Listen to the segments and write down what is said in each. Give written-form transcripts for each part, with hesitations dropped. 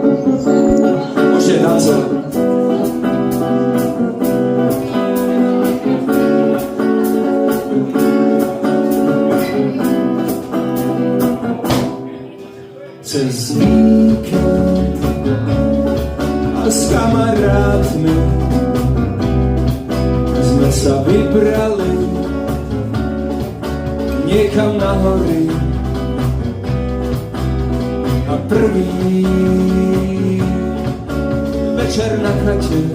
Môžete tancovať. Cez víkend a s kamarátmi sme sa vybrali niekam na hory a prvý večer na chate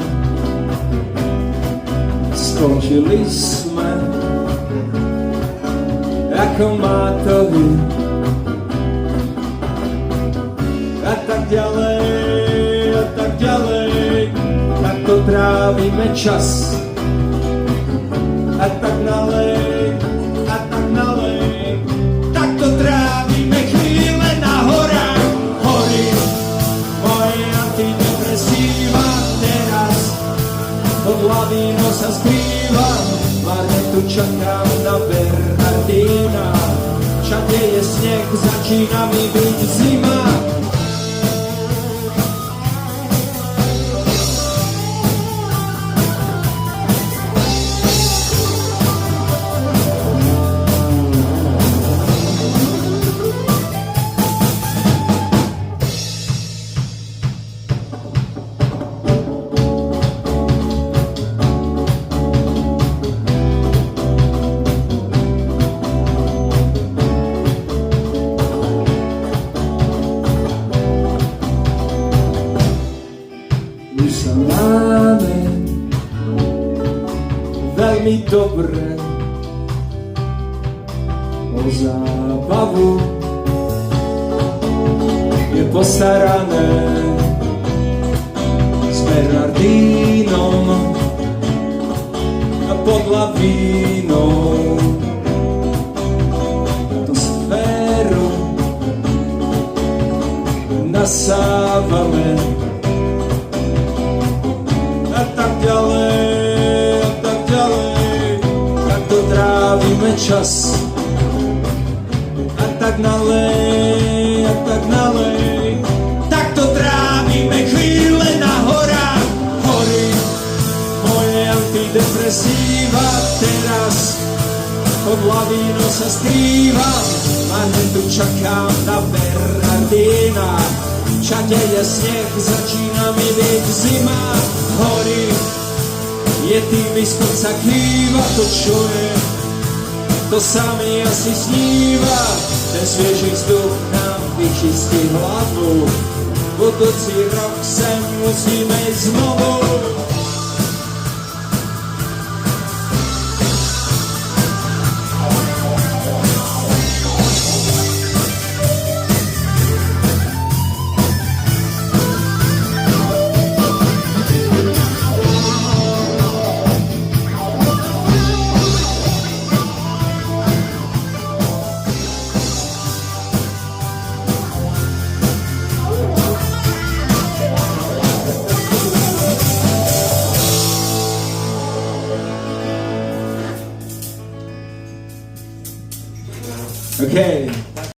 skončili sme ako mátovi. A tak ďalej, tak to trávime čas. A tak nalej, tak to trávime chvíle na horách. Hory, moje antidepresíva, teraz pod lavínou sa skrývam. Marne tu čakám na Bernardína, všade je sneh, začína mi byť zima. My sa máme veľmi dobre, o zábavu je postarané s Bernardínom a pod lavínou tú sféru nasávame. A tak ďalej, tak to trávime čas. A tak nalej, tak to trávime chvíle na horách. Hory, moje antidepresíva, teraz pod lavínou sa skrývam. A hneď tu čakám na Bernardína, všade je sneh, začína mi byť zima. Hory, je tým výskok sa kýva, to čo je, to sa mi asi sníva. Ten svieži vzduch nám vyčistí hlavu, budúci rok sem musíme ísť znovu. Okay.